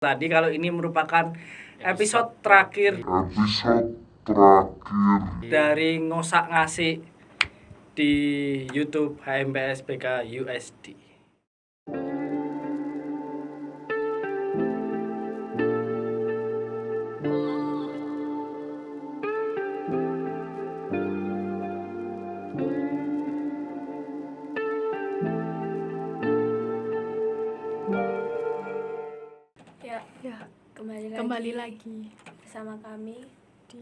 Tadi kalau ini merupakan episode terakhir dari ngosak ngasih di YouTube HMPS BK USD. Ya, kembali lagi bersama kami di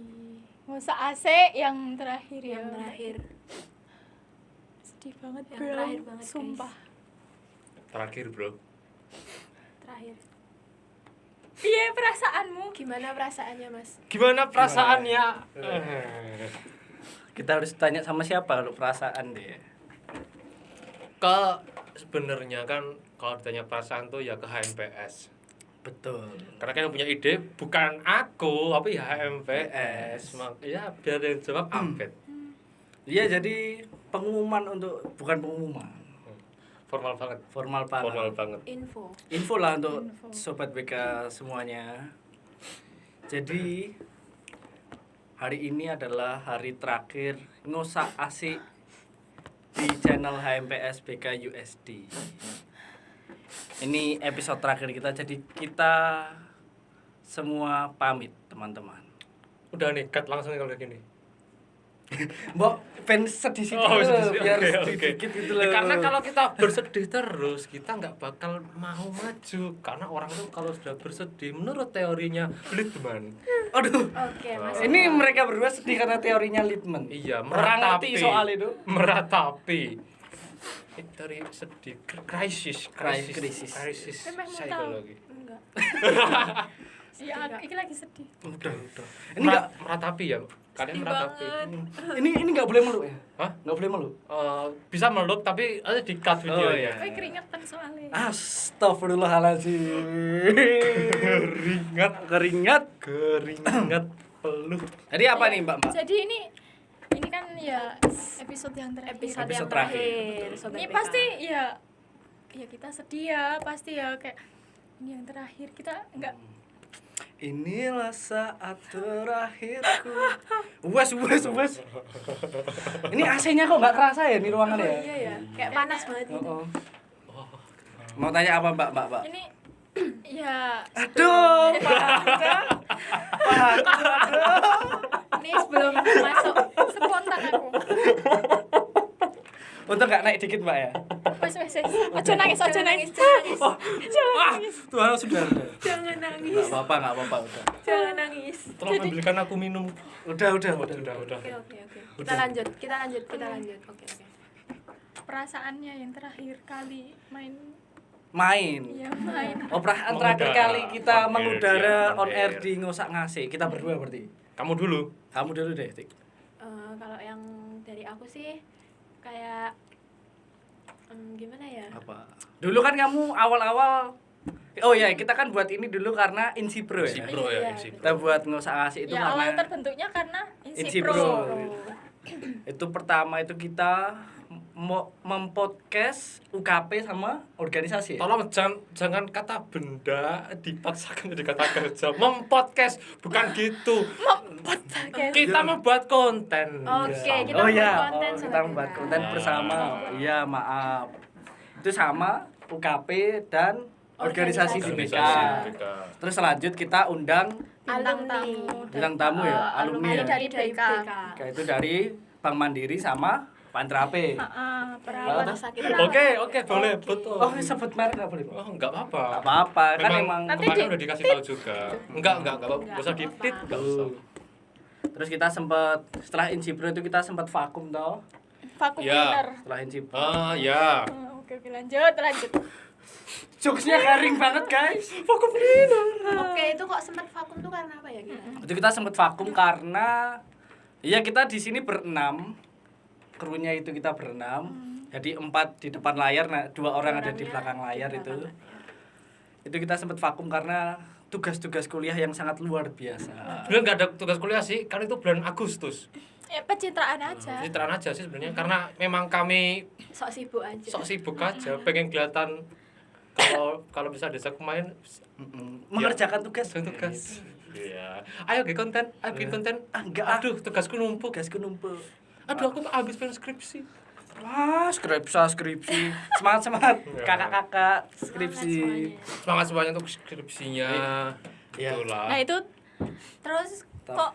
ngosak AC yang terakhir ya. yang terakhir. Sedih banget Yang bro, terakhir banget, guys. sumpah. Terakhir bro. Terakhir. Iya, perasaanmu Gimana perasaannya, Mas? Gimana perasaannya? Kita harus tanya sama siapa kalau perasaan deh. Sebenarnya kan kalau ditanya perasaan tuh ya ke HMPS. Betul. Karena kan yang punya ide bukan aku, tapi ya HMPS. Ya biar yang jawab Abed. Iya, jadi pengumuman bukan pengumuman. Formal banget. Formal banget. Info Info lah untuk Info. sobat BK semuanya. Jadi hari ini adalah hari terakhir ngosak asik di channel HMPS BK USD. Ini episode terakhir kita, jadi kita semua pamit teman-teman. Udah nih, cut langsung kalau kayak gini. Mbok fans sedih sih sedih. biar Oke, sedih oke. dikit gitu loh. Ya, karena kalau kita bersedih terus, kita nggak bakal mau maju. Karena orang tuh kalau sudah bersedih, menurut teorinya Littman. Aduh. Oke, Mas. Ini mereka berdua sedih karena teorinya Littman. Iya, Orang ngerti meratapi. soal itu. Meratapi. Dari sedih, krisis. Emang mau Psikologi. Enggak. ya, iki lagi sedih. Udah. Ini enggak meratapi ya. Kalian Sedih meratapi. banget. ini enggak boleh meluk ya? Hah? Enggak boleh meluk. Bisa meluk tapi ada di cut videonya. iya. Keringetan soalnya. Astagfirullahaladzim. Keringat peluh. Jadi apa nih Mbak? Jadi ini kan ya episode yang terakhir. Episode yang Episode terakhir, terakhir. betul. Sobat Ini BK. pasti ya kita sedih ya, pasti ya kayak ini yang terakhir kita enggak. Inilah saat terakhirku. Wes. Ini AC-nya kok nggak kerasa ya di ruangan ya? Iya ya, kayak panas banget gitu. Oh. Mau tanya apa Mbak? Ini ya Aduh, ini sebelum masuk spontan aku. Untuk nggak naik dikit Mbak ya? Wes. Aja nangis. Jangan nangis. Tuhan sudah. Jangan nangis. Nggak apa-apa udah. Jangan nangis. Tolong ambilkan aku minum. Udah. Udah. Oke. Kita lanjut. Oke. Perasaannya yang terakhir kali main. Main. Operasi terakhir Mengudara. kali kita On air, mengudara iya, on on air air. di ngosak ngasih. Kita berdua berarti. Kamu dulu. Kamu dulu deh, Tik. Kalau yang dari aku sih kayak gimana ya? Apa? Dulu kan kamu awal-awal. Oh ya, kita kan buat ini dulu karena Insipro ya. Insipro Iya, ya, Insipro. Kita buat ngosak ngasih itu Ya awal karena terbentuknya karena Insipro. Insipro. Itu pertama itu kita mempodcast UKP sama organisasi ya? Tolong jangan kata benda dipaksakan jadi kata kerja. Mempodcast bukan gitu. Kita membuat konten. Oke, Ya. kita Oh membuat ya, konten kita Sobat membuat BK. konten bersama. Iya, maaf. Itu sama UKP dan organisasi di BK. Organisasi BK. Terus selanjut kita undang bintang tamu ya, alumni ya. dari BK. Oke, itu dari Bank Mandiri sama Pantrape. Perawat. Rumah sakit. Oke, boleh, betul. Oh, sebut merek nggak boleh, Pak? Oh, enggak apa-apa. Nggak apa-apa, kan emang. Nanti kemarin udah dikasih tahu juga. Enggak apa-apa. Enggak usah Enggak ditit, enggak usah. Terus kita sempat setelah Insipro itu kita sempat vakum toh. Vakum Ya. cleaner. Setelah Insipro. Ya. Oke, lanjut. Jokesnya garing banget, guys. Vakum cleaner. Oke, itu kok sempat vakum tuh karena apa ya kita? Itu kita sempat vakum karena iya kita di sini berenam. Krunya itu kita berenam. Jadi 4 di depan layar, nah 2 orang ada di belakang layar itu. Itu kita sempat vakum karena tugas-tugas kuliah yang sangat luar biasa. Sebenarnya enggak ada tugas kuliah sih, kan itu bulan Agustus. Ya pencitraan aja. Citraan aja sih sebenarnya karena memang kami Sok sibuk aja. sok sibuk aja, pengen kelihatan kalau bisa diajak main mengerjakan tugas. tugas. Iya. Ayo bikin konten, bikin konten. Enggak, Aduh, tugasku numpuk. Aduh, aku habis pengen skripsi. Wah, skripsi. Semangat kakak-kakak skripsi. Semangat semuanya untuk skripsinya. Iya. Itulah. Nah itu terus kok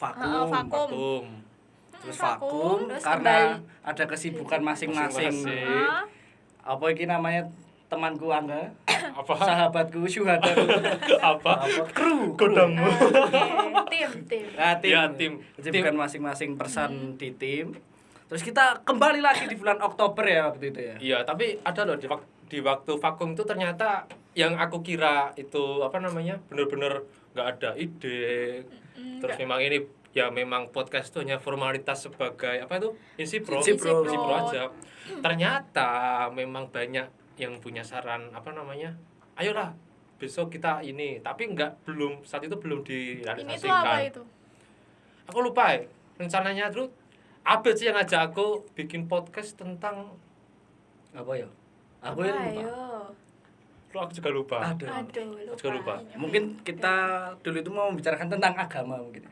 Vakum. Vakum. Terus vakum terus karena kembali. ada kesibukan masing-masing. Masing-masing. ah, Apa ini namanya temanku Angga, Apa? sahabatku Syuhada, Apa? kru. Kodammu. tim. Nah, tim. Ya, tim. Kesibukan masing-masing person di tim. Terus kita kembali lagi di bulan Oktober ya waktu itu ya. Iya, tapi ada loh di waktu vakum itu ternyata yang aku kira itu apa namanya bener-bener nggak ada ide. Terus memang ini ya memang podcast itu hanya formalitas sebagai apa itu insipro Insipro. aja. Ternyata memang banyak yang punya saran apa namanya, ayolah besok kita ini, tapi saat itu belum ini direalisasikan. tuh apa itu? Aku lupa ya rencananya terus Abed sih yang ngajak aku bikin podcast tentang Apa ya? Aku ya lupa. Ayo. aku juga lupa. Aduh. Aku juga lupa. Mungkin kita dulu itu mau membicarakan tentang agama mungkin.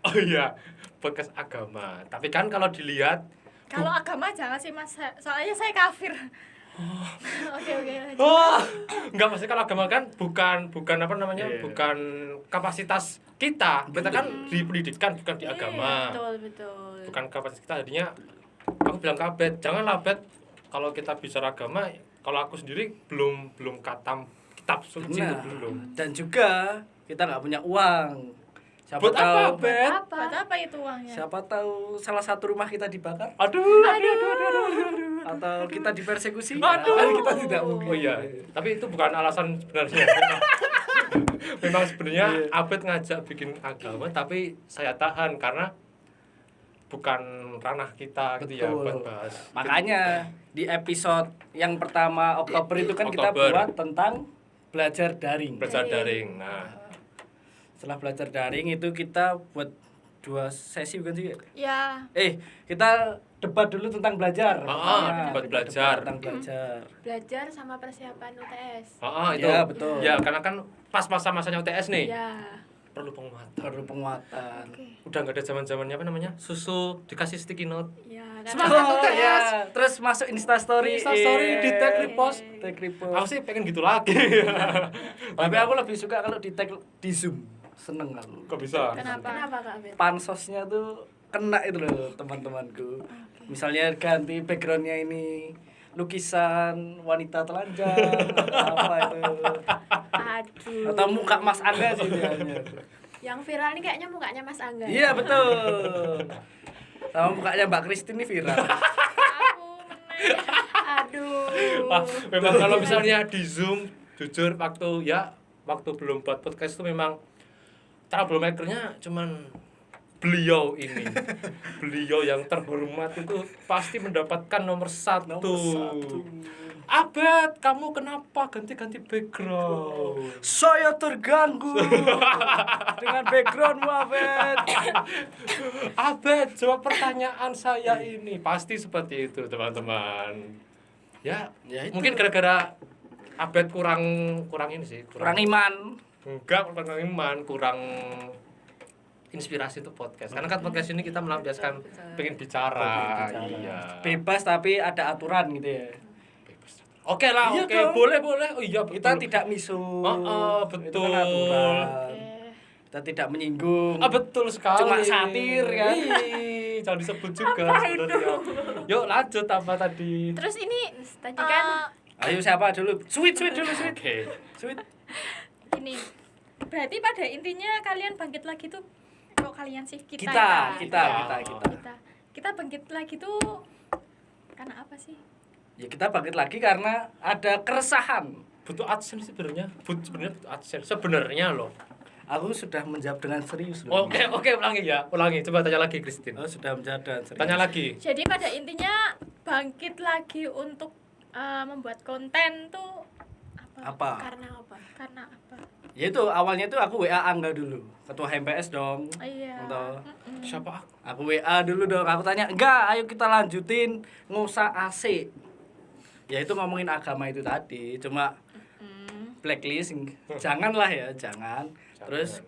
Oh iya, podcast agama. Tapi kan kalau dilihat Kalau agama jangan sih mas, soalnya saya kafir. Oke lanjut. oh, enggak maksudnya kalau agama kan bukan apa namanya? Iya. Bukan kapasitas kita. Kita kan di pendidikan bukan di agama. Betul. Bukan kapasitas kita, jadinya aku bilang ke Abed, janganlah Abed kalau kita bicara agama, kalau aku sendiri belum katam kitab suci itu belum. Dan juga kita nggak punya uang. Siapa Buat apa, tahu Abed? Buat apa itu uangnya? siapa tahu salah satu rumah kita dibakar Aduh. atau kita dipersekusi. Aduh. Kan kita tidak mungkin. Oh iya, tapi itu bukan alasan sebenarnya. Memang sebenarnya Abed ngajak bikin agama, tapi saya tahan karena bukan ranah kita gitu ya Betul. buat bahas. Makanya di episode yang pertama Oktober itu kan kita Oktober. buat tentang belajar daring. Belajar daring. Nah, Setelah belajar daring itu kita buat 2 sesi bukan sih? Ya, Kita debat dulu tentang belajar. debat belajar. Tentang belajar. Belajar sama persiapan UTS. itu. Ya, betul. Ya, karena kan pas masa-masanya UTS nih. Ya. Perlu penguatan. Perlu penguatan. Udah nggak ada zaman-zamannya apa namanya? Susu dikasih sticky note. Ya. Semangat UTS. ya. Terus masuk Instastory. Instastory, di tag repost. Tag repost. Aku sih pengen gitu lagi. Tapi aku lebih suka kalau di tag di Zoom. Seneng aku. Kok bisa? Kenapa Kak Abed? Pansosnya tuh kena itu loh teman-temanku. Misalnya ganti backgroundnya ini lukisan wanita telanjang apa itu Aduh. atau muka Mas Angga sih biasanya. Yang viral ini kayaknya mukanya Mas Angga. Iya betul. Sama mukanya Mbak Christine ini viral. aku meneng. Aduh. Ah, memang kalau misalnya di Zoom, jujur waktu belum buat podcast itu memang troublemaker-nya cuman beliau ini. Beliau yang terhormat itu pasti mendapatkan nomor satu. Abed, kamu kenapa ganti-ganti background? Saya terganggu dengan backgroundmu Abed. Abed, jawab pertanyaan saya ini. Pasti seperti itu, teman-teman. Ya, Ya, itu. mungkin gara-gara Abed kurang ini sih, Kurang iman. enggak kurang iman, kurang inspirasi untuk podcast. Karena kan podcast ini kita melampiaskan pengen bicara. Iya. Bebas tapi ada aturan gitu ya. Oke lah, Iya oke, dong. boleh. Oh iya, Kita betul. tidak misu. Betul. Itu kan aturan. Oke. Kita tidak menyinggung. Betul sekali. Cuma satir, kan? Ih, jangan disebut juga sebenarnya. Yuk lanjut apa tadi? Terus ini Tadi kan Ayo siapa dulu? Sweet dulu, sweet. Oke. Sweet. ini berarti pada intinya kalian bangkit lagi tuh kok kalian sih kita kita bangkit lagi tuh karena apa sih? Ya kita bangkit lagi karena ada keresahan. Butuh AdSense sebenarnya. Sebenarnya butuh AdSense sebenarnya loh. Aku sudah menjawab dengan serius loh. Oke, ulangi ya. Ulangi. Coba tanya lagi Christine. Oh, sudah menjawab dengan serius. Tanya lagi. Jadi pada intinya bangkit lagi untuk membuat konten tuh Apa? karena apa? karena apa? Ya itu awalnya itu aku WA Angga dulu, ketua HMPS dong. Iya. Entah. Siapa? Aku WA dulu dong. Aku tanya, "Enggak, ayo kita lanjutin ngusah AC." Ya itu ngomongin agama itu tadi. Cuma blacklist, janganlah ya, jangan. Terus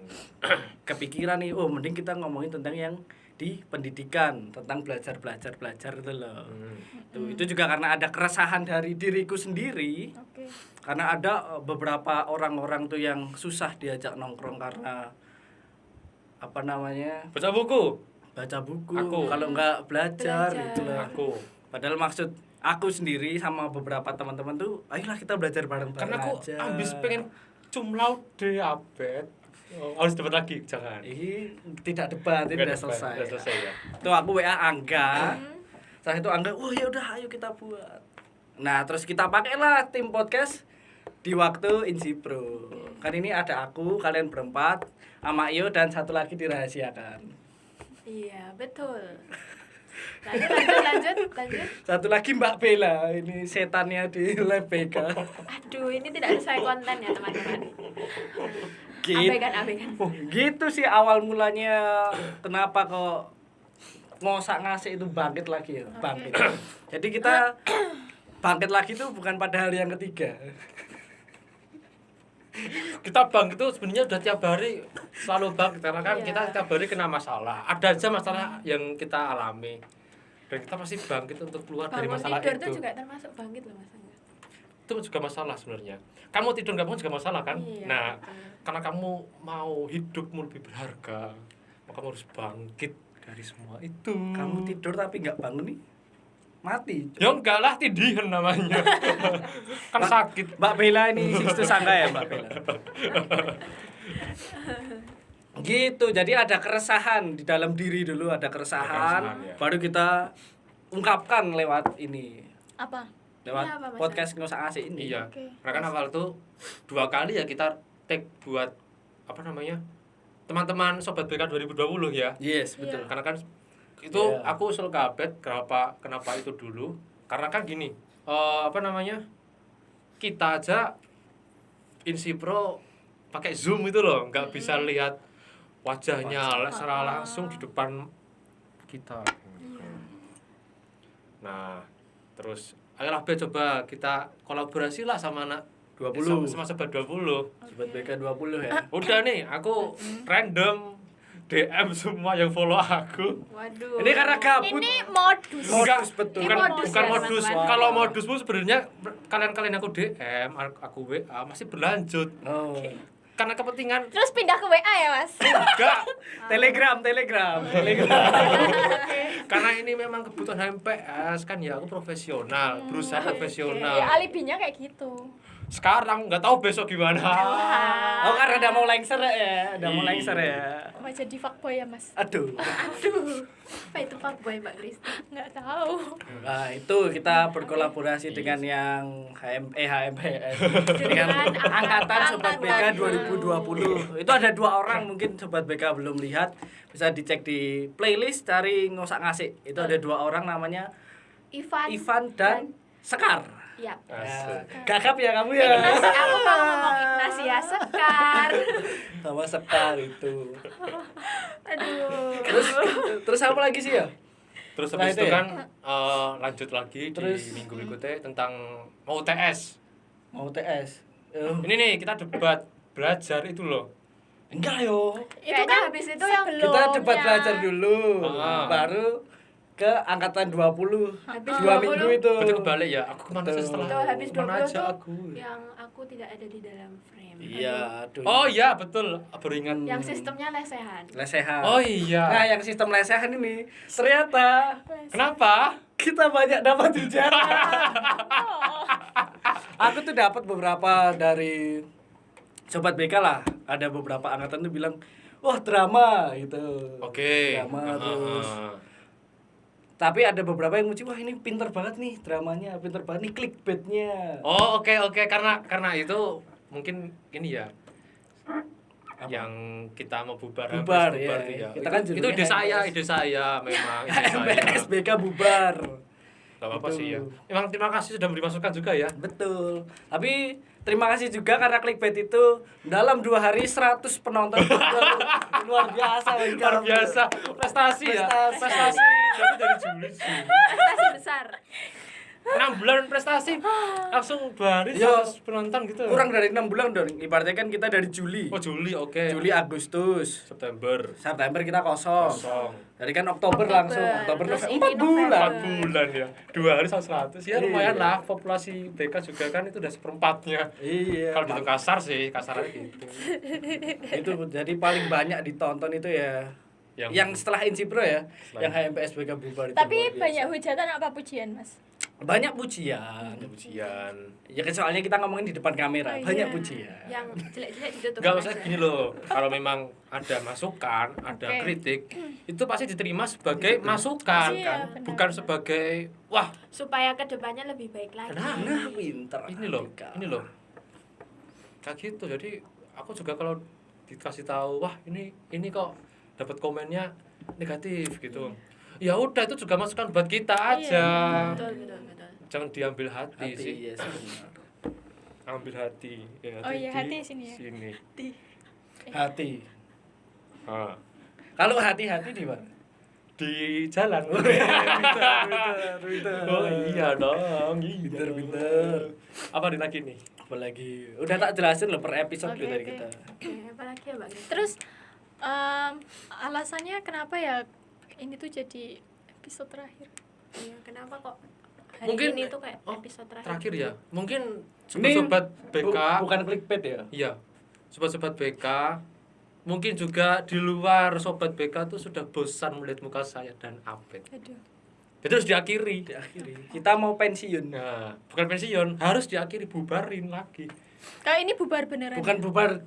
kepikiran nih, oh mending kita ngomongin tentang yang di pendidikan, tentang belajar itu loh. Tuh, itu juga karena ada keresahan dari diriku sendiri. Oke. Karena ada beberapa orang-orang tuh yang susah diajak nongkrong karena apa namanya? Baca buku. Aku. Kalau nggak belajar Belajar. gitu loh. Aku. Padahal maksud aku sendiri sama beberapa teman-teman tuh, ayolah kita belajar bareng-bareng Karena aku aja. ambis pengen cum laude abet. Oh, harus debat lagi, jangan. Ini tidak debat, ini Bukan udah debat, selesai. udah selesai ya. Tuh aku WA Angga. Saat itu Angga, "Oh ya udah ayo kita buat." Nah, terus kita pakailah tim podcast di waktu Insipro. Kan ini ada aku, kalian berempat, sama Iyo dan satu lagi dirahasiakan. Iya, betul. Lanjut. Satu lagi Mbak Bella, ini setannya di lab BK. Aduh, ini tidak sesuai konten ya, teman-teman. Gitu. Abaikan. Gitu sih awal mulanya kenapa kok ngosak ngasih itu bangkit lagi ya, bangkit. Jadi kita bangkit lagi tuh bukan pada hari yang ketiga. Kita bangkit itu sebenarnya udah tiap hari selalu bangkit karena kan Iya. kita tiap hari kena masalah. Ada aja masalah yang kita alami. Dan kita pasti bangkit untuk keluar dari Bangun masalah tidur itu. tuh juga termasuk bangkit loh, Mas Angga. Itu juga masalah sebenarnya. Kamu tidur nggak bangun juga masalah kan? Iya, Nah, betul. karena kamu mau hidupmu lebih berharga, maka kamu harus bangkit dari semua itu. Kamu tidur tapi nggak bangun nih, mati. Ya enggak lah, tidihan namanya. Kan sakit. Mbak Bella ini Sixtus Angga ya Mbak Bella. Gitu, jadi ada keresahan di dalam diri dulu, ada keresahan, Keresahan, ya. baru kita ungkapkan lewat ini, Apa? lewat Ini apa, Mas? podcast ngosak ngasih ini. Iya. Oke. Karena kan awal tuh 2 kali ya kita take buat apa namanya? Teman-teman Sobat BK 2020 ya. Yes, betul. Karena kan itu Iya. aku usul ke Abed kenapa itu dulu? Karena kan gini, apa namanya? Kita aja Insipro pakai Zoom itu loh, nggak bisa lihat wajahnya secara langsung di depan kita. Nah, terus ayolah Bed, coba kita kolaborasi lah sama anak 20. sama Sobat 20. Sobat BK 20 ya. Udah nih, aku random DM semua yang follow aku. Waduh. Ini karena gabut. Ini modus. Modus, betul. Bukan modus bukan ya, modus. teman-teman. Kalau modusmu sebenarnya kalian aku DM, aku WA masih berlanjut. Oh. Karena kepentingan Terus pindah ke WA ya, Mas? enggak. Telegram. Karena ini memang kebutuhan HMPS kan ya, aku profesional, berusaha Ya, profesional. alibinya kayak gitu. Sekarang nggak tahu besok gimana. Oh, karena udah mau lengser ya, udah mau Iya. lengser ya. Mau jadi fuckboy ya, Mas? Aduh. Aduh. Apa itu fuckboy, Mbak Kristi? Nggak tahu. Nah, itu kita berkolaborasi dengan yang HMPS dengan angkatan Sobat BK 2020. Itu ada 2 orang, mungkin Sobat BK belum lihat, bisa dicek di playlist cari ngosak ngasih. Itu ada 2 orang namanya Ivan dan Sekar. Ya. Ya, gagap ya kamu ya. Aku mau ngomong Ignasia Sekar. Sama Sekar itu. Aduh. Terus apa lagi sih ya? Terus Setelah habis itu itu ya? kan lanjut lagi Terus- di minggu berikutnya tentang mau TS. Mau TS. Ini nih kita debat belajar itu loh. Enggak yo. Itu Kayaknya kan habis itu yang sebelumnya. Kita debat belajar dulu. Ah. Baru ke angkatan 20. Habis 2 20. minggu itu. Berarti kebalik ya. Aku kemana sih Betul. setelah Itu habis kemana 20 aja tuh aku. yang aku tidak ada di dalam frame. Iya, aduh. Oh iya betul. Baru ingat. Yang sistemnya lesehan. Lesehan. Oh iya. Nah, yang sistem lesehan ini ternyata Kenapa? kita banyak dapat ujian. Aku tuh dapat beberapa dari Sobat BK lah. Ada beberapa angkatan tuh bilang, "Wah, drama." gitu. Oke. Drama terus. Tapi ada beberapa yang muji, "Wah, ini pinter banget nih dramanya, pinter banget nih clickbaitnya." Oh oke karena itu mungkin ini ya. Apa? Yang kita mau bubar Bubar, habis ya. itu ya. Kita kan itu judulnya ide saya, HMPS. ide saya memang ide saya. HMPS BK bubar. Gak apa-apa Gitu. sih ya. Memang terima kasih sudah memberi masukan juga ya. Betul. Tapi terima kasih juga karena clickbait itu dalam 2 hari 100 penonton. Luar biasa. Luar biasa. Prestasi ya. Prestasi. Prestasi jadi dari Juli sih. Prestasi besar. 6 bulan prestasi langsung baris Yo, 100 penonton gitu. Kurang dari 6 bulan dong. Ibaratnya kan kita dari Juli. Oh Juli, oke. Juli, Agustus, September September kita kosong. kosong. Jadi kan Oktober langsung, Oktober Terus November, ini 4 bulan. 4 bulan ya. 2 hari sama 100 ya lumayan Iya. lah. Populasi BK juga kan itu udah seperempatnya. Iya. Kalau dihitung kasar sih, kasarnya gitu. Itu jadi paling banyak ditonton itu ya. Yang setelah Insipro ya, Setelah yang HMPSBK bubar itu. Tapi luar biasa. banyak hujatan apa pujian, Mas? Banyak pujian. ada ujian. Ya kan soalnya kita ngomongin di depan kamera, Oh, banyak iya. pujian. Yang jelek-jelek ditutup. Enggak maksudnya aja. gini loh, kalau memang ada masukan, ada Oke. kritik, itu pasti diterima sebagai masukan, Iya, benar, bukan benar. sebagai wah, Supaya kedepannya lebih baik lagi. Nah, pinter. ini loh, kayak gitu. Jadi aku juga kalau dikasih tahu, wah ini kok dapat komennya negatif gitu. Ya udah itu juga masukan buat kita aja. Betul, betul, betul. Jangan diambil hati, sih. Iya sih, benar. Ambil hati. Ya, Oh iya, di hati sini ya. Sini. Hati. Ah. Kalau hati-hati di mana? Di jalan. Pinter. Oh iya dong. Pinter. Apa ada lagi nih? Apalagi udah tak jelasin loh per episode Oke, dari oke. kita. Oke, apalagi ya, Mbak Grace? Terus alasannya kenapa ya ini tuh jadi episode terakhir? Iya, kenapa kok hari Mungkin ini tuh kayak oh, episode terakhir ya. Mungkin Ini sobat BK. bukan clickbait ya? Iya. Sobat-sobat BK. Mungkin juga di luar sobat BK tuh sudah bosan melihat muka saya dan Apet. Aduh. Itu harus diakhiri. Diakhiri. Kita mau pensiun. Nah, bukan pensiun, harus diakhiri, bubarin lagi. Kalau ini bubar beneran.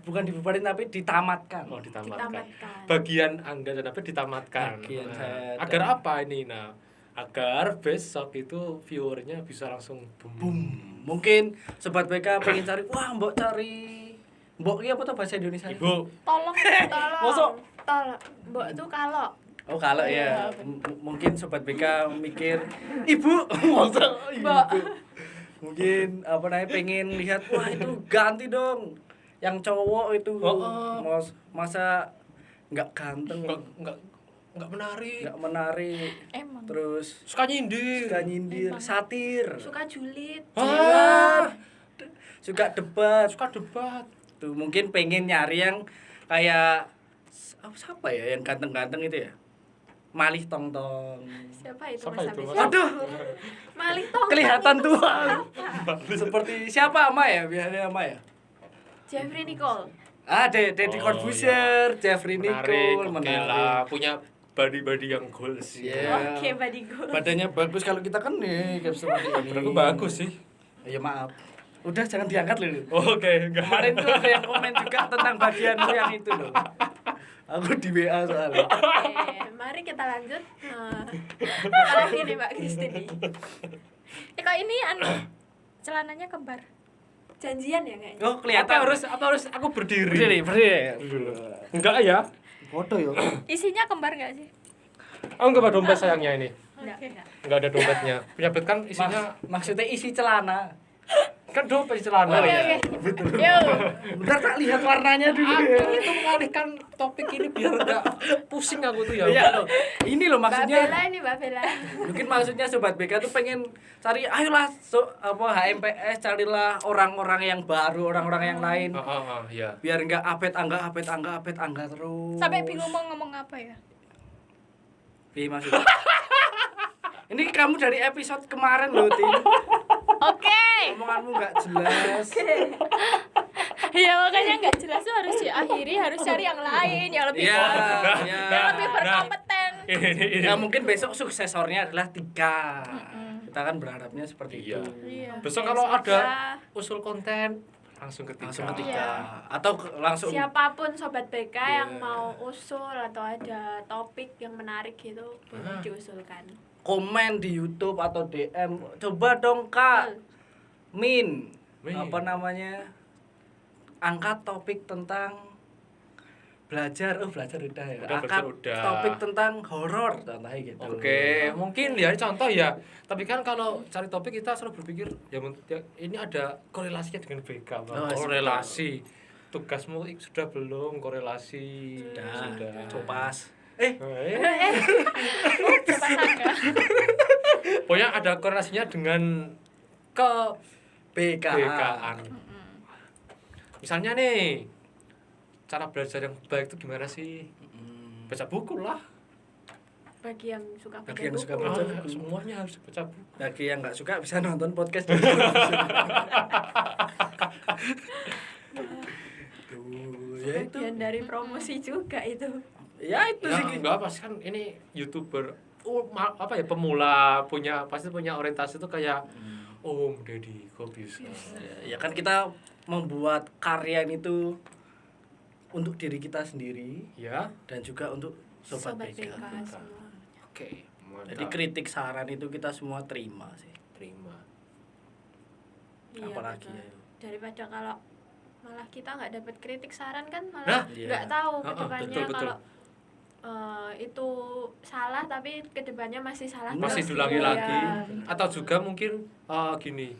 Bukan dibubarin tapi ditamatkan. Oh, ditamatkan. Ditamatkan. Bagian Angga dan Apet ditamatkan. Bagian Nah, saya agar dan- apa ini? Nah, agar besok itu viewernya bisa langsung boom. Boom. Mungkin sobat BK pengen cari, wah mbok cari. Mbok ini apa tuh bahasa Indonesia? Ibu, Tolong. Masuk. Tolong. Mbok tuh kalau Oh kalau ya, Iya, mungkin sobat BK mikir, ibu, masa Mbak. ibu. Mungkin apa namanya pengen lihat, wah itu ganti dong, yang cowok itu, Oh. masa nggak ganteng, enggak menarik. nggak menarik, Emang. terus Suka nyindir. suka nyindir, Emang. satir, suka julid. Ah, suka debat, suka debat. tuh mungkin pengen nyari yang kayak siapa ya yang ganteng-ganteng itu ya, Malih Tongtong. Siapa itu Siapa Mas itu, Hafiz? Mas? Aduh, Malih Tong. kelihatan tua. Seperti siapa Ama ya? Biasanya Ama ya? Jeffrey Nicole. Ah, Deddy Oh, Corbuzier, Jeffrey Menarik, Nicole, oke menarik. lah. Punya body yang goals. Iya. Oke, body goals. Badannya bagus, kalau kita kan nih kayak seperti ini. Aku bagus sih. Ya maaf. Udah jangan diangkat loh. Oke, enggak. Kemarin tuh ada yang komen juga tentang bagianmu yang itu loh. Aku di WA soalnya. Oke, mari kita lanjut. Apalagi nih Mbak Kristini. Kalau ini celananya kembar. Janjian ya kayaknya. Oh, kelihatan. Apa harus aku berdiri? Berdiri. Enggak ya? Foto ya. Isinya kembar nggak sih? Oh, enggak ada dompet sayangnya ini. Oke. Enggak ada dompetnya. Punya bet kan isinya Maksudnya isi celana. kan dompet celana. Oke, ya. oke. Yo. Bentar tak lihat warnanya dulu. Aku itu mengalihkan topik ini biar enggak pusing aku tuh ya. Iya loh. Ini loh Mbak maksudnya. Bella ini Mbak Bella. Mungkin maksudnya sobat BK tuh pengen cari, ayolah HMPS carilah orang-orang yang baru, orang-orang yang lain. Iya. Biar enggak apet angga terus. Sampai bingung mau ngomong apa ya? Bi maksudnya. Ini kamu dari episode kemarin loh, Tin. Oke. Omonganmu enggak jelas. Ya makanya nggak jelas tuh harus diakhiri, harus cari yang lain yang lebih Iya, yang iya. lebih berkompeten. Ya mungkin besok suksesornya adalah 3. Kita kan berharapnya seperti Iya. itu. Iya. Besok Oke, kalau semoga ada usul konten langsung ketika. Langsung ketika. Iya. Atau langsung Siapapun sobat BK yang Iya. mau usul atau ada topik yang menarik gitu boleh Ah. diusulkan. komen di YouTube atau DM. Coba dong Kak. Betul. Min. Apa namanya? Angkat topik tentang belajar udah ya. Udah, Angkat udah. topik tentang horor contohnya gitu. Oke, mungkin ya ini contoh ya. Tapi kan kalau cari topik kita selalu berpikir ya ini ada korelasinya dengan BK. Bang. Oh, korelasi. Tugasmu sudah belum korelasi? Sudah. Sudah. Copas. Eh, Coba sangka. Pokoknya ada korelasinya dengan ke BKan. Misalnya nih, cara belajar yang baik itu gimana sih? Baca buku lah. Bagi yang suka baca Bagi yang buku. suka baca buku. Semuanya harus baca buku. Bagi yang nggak suka bisa nonton podcast. Tuh, ya itu. Bagian dari promosi juga itu. Ya itu Ya, sih. enggak pasti kan ini YouTuber apa ya pemula pasti punya orientasi itu kayak Om Deddy kok bisa. Ya kan kita membuat karya itu untuk diri kita sendiri Ya. dan juga untuk sobat, Sobat BK. BK semua. Oke, mantap. Jadi kritik saran itu kita semua terima sih. terima. Iya, Apalagi betul. ya. Daripada kalau malah kita nggak dapat kritik saran kan Nah, malah iya. nggak tahu Heeh, kedepannya betul, betul. kalau itu salah tapi kedepannya masih salah Masih terus. diulangi Iya. lagi atau juga mungkin gini.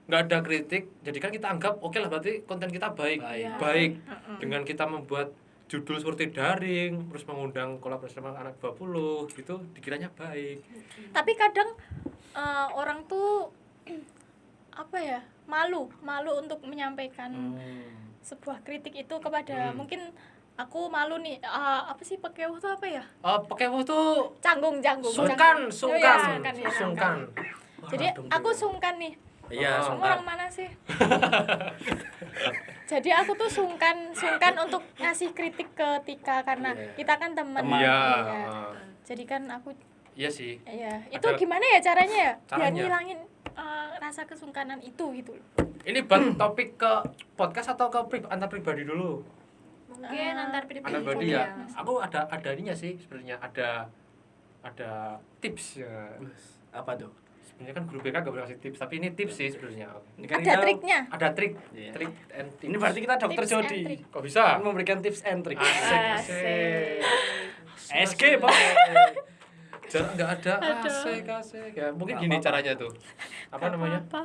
Nggak ada kritik, jadi kan kita anggap oke lah berarti konten kita baik. Baik. Baik. Dengan kita membuat judul seperti daring, terus mengundang kolaborasi sama anak 20 gitu dikiranya baik. Tapi kadang orang tuh apa ya, malu untuk menyampaikan sebuah kritik itu kepada mungkin aku malu nih, apa sih pekewuh tuh apa ya, Pekewuh tuh canggung sungkan. Oh iya, sungkan ya, Sungkan. jadi aku sungkan nih. Iya, Oh. Kamu orang mana sih? Jadi aku tuh sungkan untuk ngasih kritik ke Tika karena Iya. kita kan teman. Teman. Iya. Jadi kan aku Iya sih. ya, itu Ada- gimana ya caranya ya? Biar Caranya. ngilangin rasa kesungkanan itu gitu. Ini buat topik ke podcast atau ke antar pribadi dulu? Mungkin antar pribadi. Antar pribadi juga. ya. Aku ada ininya sih sebenarnya ada tips ya. Apa tuh? Sebenarnya kan guru BK gak boleh kasih tips, tapi ini tips sih sebenarnya. Ini kan Ada kita- triknya. Ada trik, Iya. trik and tips. Ini berarti kita dokter Tips and Jody. trick. kok bisa? Kan memberikan tips and trick. Asik. SG, Pak. Jarang nggak ada asik. Ya, mungkin Nggak gini apa-apa. caranya tuh. Apa namanya? Apa?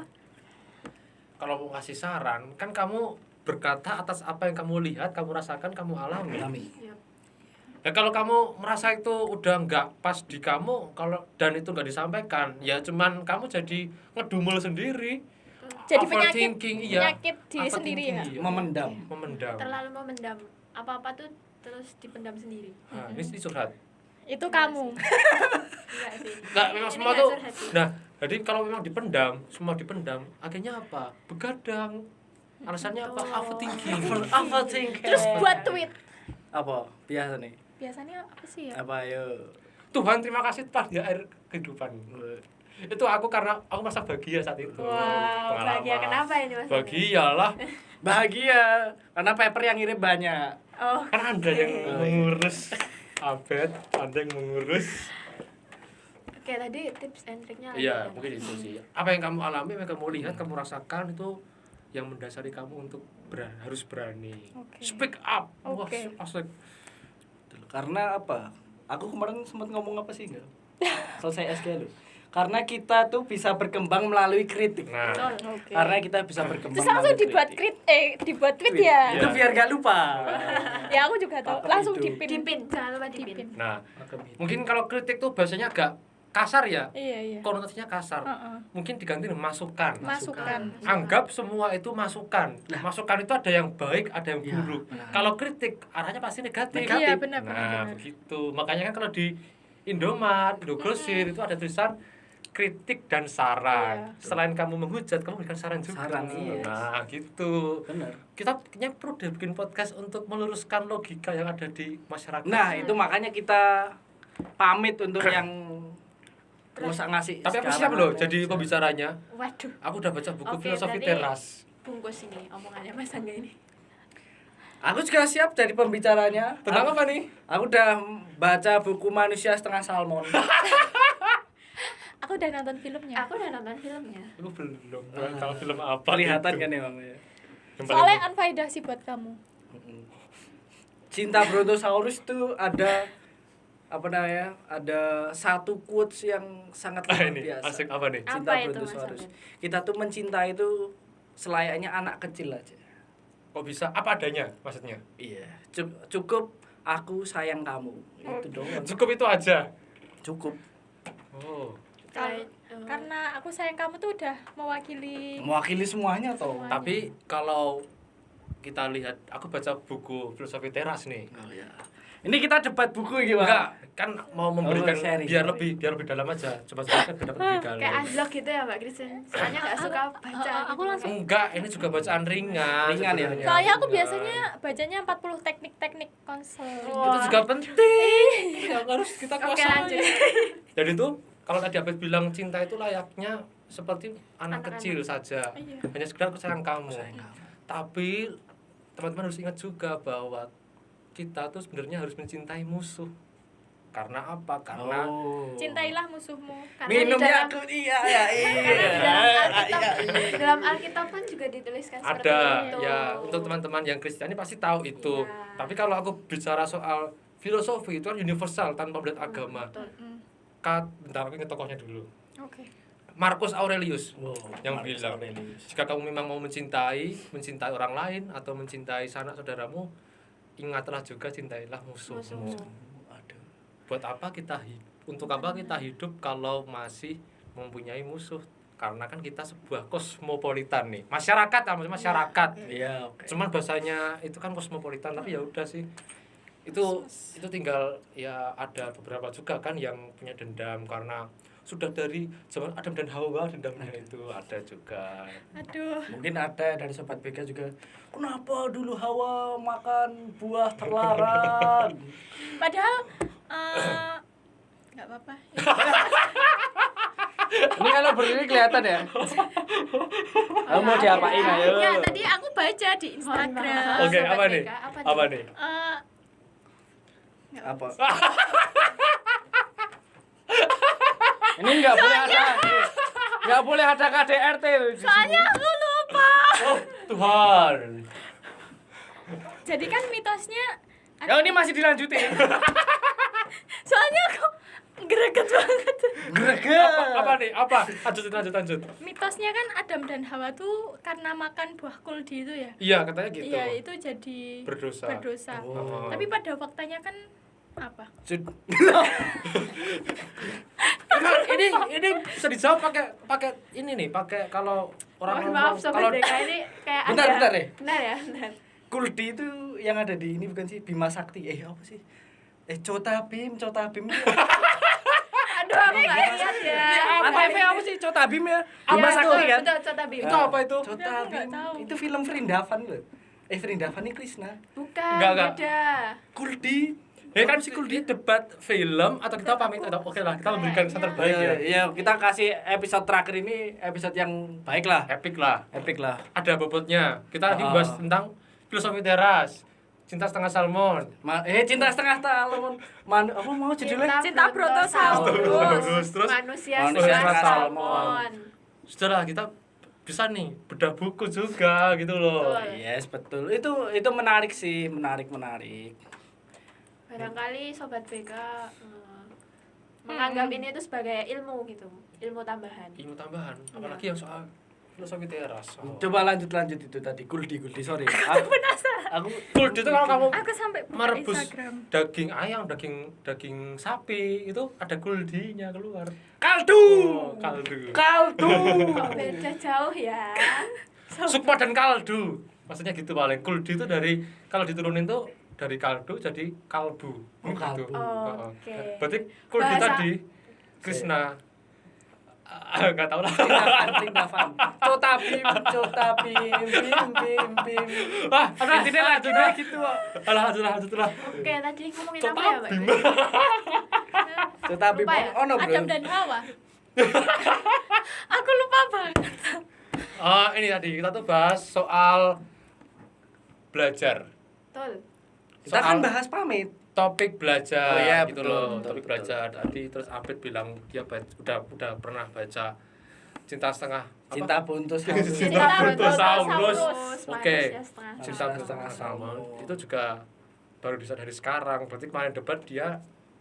Kalau mau ngasih saran, kan kamu berkata atas apa yang kamu lihat, kamu rasakan, kamu alami. Yap. Ya kalau kamu merasa itu udah nggak pas di kamu, dan itu nggak disampaikan, ya cuman kamu jadi ngedumel sendiri. Jadi Overthinking, iya. penyakit diri sendiri ya. Overthinking, iya. Memendam. Memendam. Terlalu memendam. Apa-apa tuh terus dipendam sendiri. Nah, ini curhat. Itu kamu. Enggak sih. Nggak, memang Ini semua nggak tuh. curhat sih. Nah, jadi kalau memang semua dipendam, akhirnya apa? Begadang. Alasannya apa? Betul. Overthinking. Overthinking. Terus buat tweet. Apa? Biasa nih. Biasanya apa sih ya? Apa yo? Tuhan terima kasih telah di air kehidupan. Itu aku karena aku merasa bahagia saat itu. Wow, Pengalaman. bahagia kenapa ini Mas? Bahagia lah. Bahagia karena paper yang ngirim banyak. Oh, Kan Anda yang mengurus. Abed, Anda yang mengurus. oke tadi tips and triknya Iya, lanjut. mungkin itu sih. Apa yang kamu alami, apa yang kamu lihat, kamu rasakan itu yang mendasari kamu untuk harus berani. Oke. Speak up. Wah, Oke. asik. Karena apa? Aku kemarin sempat ngomong apa sih enggak? Selesai SG lu. Karena kita tuh bisa berkembang melalui kritik. Nah, Betul. Oke. Karena kita bisa berkembang. Terus langsung melalui dibuat kritik. dibuat tweet Tweet. ya. Itu biar gak lupa. Ya aku juga tahu. Apa Langsung itu? dipin. Dipin, jangan lupa dipin. nah, mungkin kalau kritik tuh bahasanya agak kasar ya. Iya. Konotasinya kasar. Heeh. Mungkin diganti dengan masukan. Masukan. Anggap semua itu masukan. Masukan itu ada yang baik, ada yang Iya, buruk. benar. Kalau kritik arahnya pasti negatif. Iya benar. Nah, begitu. Makanya kan kalau di Indomaret, Indogrosir itu ada tulisan kritik dan saran. Iya. Selain kamu menghujat, kamu berikan saran juga. Saran, iya. Nah, gitu. Benar. Kita kayaknya perlu deh bikin podcast untuk meluruskan logika yang ada di masyarakat. Nah, itu makanya kita pamit untuk yang nggak usah ngasih. Tapi aku sekarang siap loh aja. jadi pembicaranya. Waduh, Aku udah baca buku Oke, filosofi berarti- teras. bungkus ini omongannya Mas Angga ini. Aku juga siap jadi pembicaranya. Tentang apa nih? Aku udah baca buku Manusia Setengah Salmon. Aku udah nonton filmnya. Aku udah nonton filmnya. Aku belum. Nggak tahu film apa. Kelihatan itu. kan ya, Bang? Ya? Yang paling- Soalnya unfaedah sih buat kamu. Cinta Brontosaurus itu ada apa namanya? Ada satu quotes yang sangat Ah, luar ini biasa. asik apa nih? Cinta Apa itu, Mas Brontosaurus. Abed? Kita tuh mencintai itu selayaknya anak kecil aja. Kok bisa? Apa adanya maksudnya? Iya. Cukup aku sayang kamu. Itu doang. Cukup itu aja. Cukup. Oh. Kalau Karena aku sayang kamu tuh udah Mewakili semuanya toh. Semuanya. Tapi kalau kita lihat, aku baca buku filosofi teras nih. Oh ya. Ini kita debat buku gimana? Enggak, kan mau memberikan sharing. biar lebih dalam aja. Coba saya kan dapat lebih dalam. Kayak unlock gitu ya Mbak Kristen. Soalnya nggak suka baca. aku gitu. langsung Enggak, ini juga bacaan ringan. Ringan ya? sebenarnya. soalnya aku Ringan. biasanya bacanya 40 teknik-teknik konseling. Itu juga penting. Yang harus kita Oke kuasai. lanjut. Jadi tuh kalau tadi Abed bilang cinta itu layaknya seperti anak Anak-anak. kecil saja. Iya. Hanya sekedar aku sayang kamu. Sayang kamu. Tapi teman-teman harus ingat juga bahwa kita tuh sebenarnya harus mencintai musuh. Karena apa? Karena Cintailah musuhmu. Karena minumnya di dalam- aku iya ya dalam Alkitab kan juga dituliskan seperti ada itu. ya untuk teman-teman yang Kristiani pasti tahu itu. Iya. Tapi kalau aku bicara soal filosofi itu kan universal tanpa melihat agama. Betul. Bentar aku ingat tokohnya dulu. Oke. Marcus Aurelius Wow, yang Marcus bilang, Aurelius. jika kamu memang mau mencintai orang lain atau mencintai sanak saudaramu, ingatlah juga cintailah musuhmu. Musuhmu. Aduh. Buat apa kita untuk apa kita hidup kalau masih mempunyai musuh? Karena kan kita sebuah kosmopolitan nih, masyarakat, maksudnya masyarakat. Iya, oke. Cuman bahasanya itu kan kosmopolitan, tapi ya udah sih. Itu tinggal ya ada beberapa juga kan yang punya dendam karena sudah dari zaman Adam dan Hawa dendamnya itu ada juga. Aduh. Mungkin ada dari sobat BK juga. Kenapa dulu Hawa makan buah terlarang? Padahal nggak apa-apa. Ini kalau berdiri kelihatan ya. Kamu mau diapain ayo? Ya, tadi aku baca di Instagram. Oke, Sobat apa nih? BK, apa Apa nih? nih? Apa? Ini nggak boleh ada KDRT loh di sini. Soalnya aku lupa. Oh, Tuhan. Jadi kan mitosnya, Ya ini masih dilanjutin. soalnya aku greget banget. Greget. Apa nih? Apa? Lanjut. Mitosnya kan Adam dan Hawa tuh karena makan buah kuldi itu ya. Iya, katanya gitu. Iya, itu jadi Berdosa. Oh. Tapi pada faktanya kan apa? ini bisa dijawab pakai ini nih, pakai kalau orang Mohon maaf ngomong- Sobat kalau BK ini kayak Bentar, ada. bentar deh. Benar ya, benar. Kuldi itu yang ada di ini bukan sih Bima Sakti. Apa sih? Cota Bim. Aduh, aku nggak lihat ya. ATV apa sih Cota Bim ya? Iya, Bima Sakti betul, kan? betul, Cota Bim. Itu apa itu? Cota Aku nggak Bim. tahu. Itu film Vrindavan loh. Vrindavan ini Krishna. Bukan, Enggak. beda. Kuldi. Ya kan di debat film atau kita pamit atau oke lah kita memberikan yang terbaik ya. Iya, kita kasih episode terakhir ini episode yang baik lah. Epic lah. Epic lah. Ada bobotnya. Kita tadi Ah. bahas tentang filosofi teras, cinta setengah salmon. Cinta setengah talon. Apa mau judulnya? Cinta Brontosaurus. Terus Manusia Manusia setengah salmon. salmon. setelah kita bisa nih bedah buku juga gitu loh. Betul. Yes, betul. Itu menarik sih, menarik. Barangkali Sobat BK menganggap ini itu sebagai ilmu gitu, ilmu tambahan. Ilmu tambahan, apalagi yang soal filosofi teras. Oh. Coba lanjut itu tadi kuldi, sorry. Aku penasaran. Kuldi itu kalau kamu Aku sampai buka merebus Instagram. daging ayam, daging sapi itu ada kuldinya keluar. Kaldu. Oh, kaldu. Kok beda jauh ya. Sukma dan kaldu. Maksudnya gitu paling. Kuldi itu dari kalau diturunin tuh dari kaldu jadi kalbu. Oh, kalbu. Gitu. Oh, Oh. oke. Berarti kuldi Bahasa- tadi Krishna. Enggak tahu lah. Vrindavan. Cota Bim. Wah, Intinya lanjutnya gitu. lanjut lah. Oke, tadi ngomongin Cota apa ya, Mbak? Bim. Cota Bim. Lupa ya? Oh no, bro. Adam dan Hawa. Aku lupa banget. Ini tadi kita tuh bahas soal belajar. Betul. Kita kan Soal bahas pamit. topik belajar Oh iya, gitu betul, loh, betul, topik betul. belajar. Tadi terus Abed bilang dia udah pernah baca Cinta Setengah apa? Cinta Buntus. Cinta Brontosaurus. Oke. Manusia setengah Cinta salmon. Setengah Salmon Salmon. itu juga baru disadari sekarang. Berarti kemarin debat dia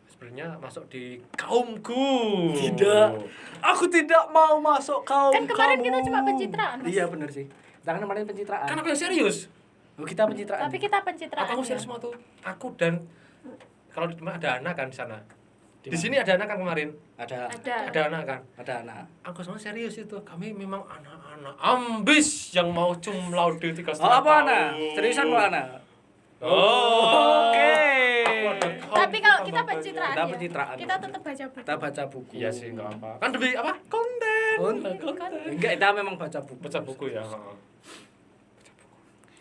sebenarnya masuk di kaumku. Tidak. Aku tidak mau masuk kaum Kan kemarin kamu. kita cuma pencitraan, Mas. Iya benar sih. Kita kan kemarin pencitraan. Kan aku yang serius. Oh, kita pencitraan. Tapi kita pencitraan. Aku ya. serius semua tuh. Aku dan kalau di rumah ada Ana kan di sana. Di sini ada anak kan kemarin? ada Ada anak kan? ada anak. Aku sama serius itu. Kami memang anak-anak ambis yang mau cum laude 3,5 Oh, apa tahun. anak? Seriusan apa anak? Oh. Oke. Aku ada Tapi kalau kamu kita tambah pencitraan Kita ya, pencitraan. kita tetap baca buku. Kita baca buku. Iya sih, enggak apa. Kan demi apa? Konten. Enggak, kita memang baca buku. Baca buku ya. heeh.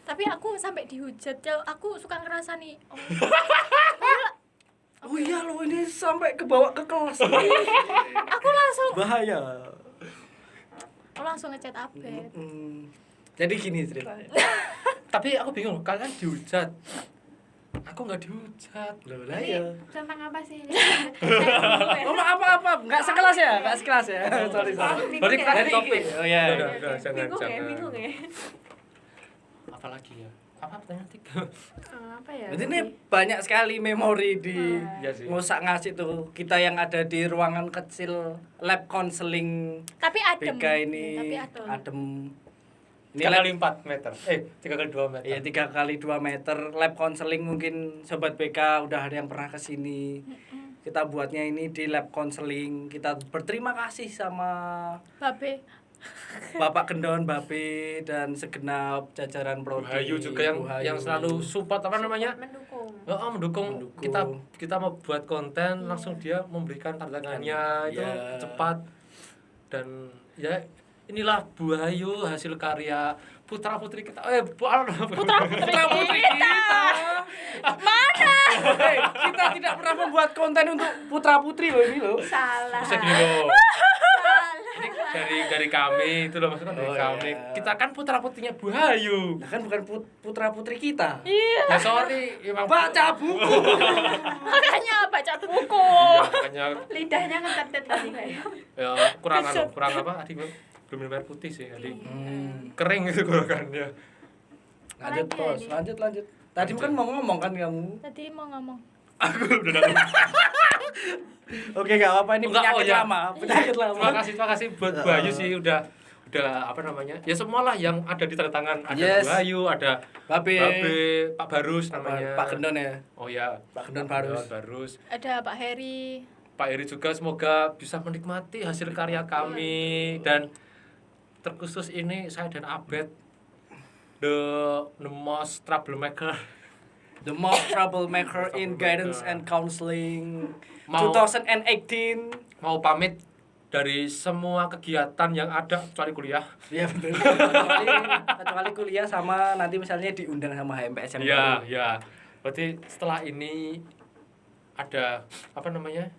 Tapi aku sampai dihujat, Cel. Aku suka ngerasa nih, Oh iya lo ini sampai kebawa ke kelas. aku langsung Bahaya. ngechat Abed. Jadi gini ceritanya. Tapi aku bingung, kalian dihujat. Aku enggak dihujat. Loh lah Ini ya. tentang apa sih ini? Oh, apa? Enggak sekelas ya? Enggak sekelas ya? Sorry. Berarti kita Jadi topik. oh ya. Udah, jangan. Bingung ya. Apalagi ya? Apa pertanyaan 3? Apa ya? Jadi ini banyak sekali memori di Iya sih. ngosak ngasih tuh kita yang ada di ruangan kecil lab counseling Tapi adem. BK ini Tapi adem. adem. Ini 3 lab, kali 4 meter. 3 kali 2 meter. ya 3 kali 2 meter lab counseling mungkin sobat BK udah ada yang pernah kesini. Kita buatnya ini di lab counseling. Kita berterima kasih sama Babe. Bapak Gendon, Babe dan segenap jajaran prodi. Buhayu juga yang selalu support apa namanya? Mendukung. Mendukung Mendukung. kita mau buat konten langsung dia memberikan tanda tangannya itu Iya. cepat dan ya inilah Buhayu hasil karya putra putri kita Putra putri kita. Mana? Hei, kita tidak pernah membuat konten untuk putra putri loh ini loh. Salah. bisa gini loh Salah. dari kami itu loh maksudnya dari Oh, kami iya. kita kan putra putrinya Buhayu Nah, kan bukan putra putri kita. Iya. ya sorry emang Baca buku. Makanya baca buku. iya, makanya Lidahnya ngetet tadi kayak. ya kurang apa adik belum minum air putih sih adik Hmm. kering itu gorokannya Lanjut Apalagi bos, ini? lanjut. Tadi kan mau ngomong kan kamu. Tadi mau ngomong. aku udah dapat. Oke, gak apa-apa ini Enggak, penyakit oh, ya. lama, penyakit lama. Terima kasih buat Buhayu sih udah apa namanya ya semualah yang ada di tanda tangan ada Yes. Buhayu ada Babe, Pak Barus namanya Pak Gendon ya. oh ya Pak Gendon Barus. Barus Ada Pak Heri. Pak Eri juga semoga bisa menikmati hasil karya kami dan terkhusus ini saya dan Abed the most troublemaker The most troublemaker in guidance and counseling Mau- 2018. mau pamit dari semua kegiatan yang ada kecuali kuliah. Iya betul. Kecuali kuliah sama nanti misalnya diundang sama HMPS yang Iya, baru. ya. Berarti setelah ini ada apa namanya?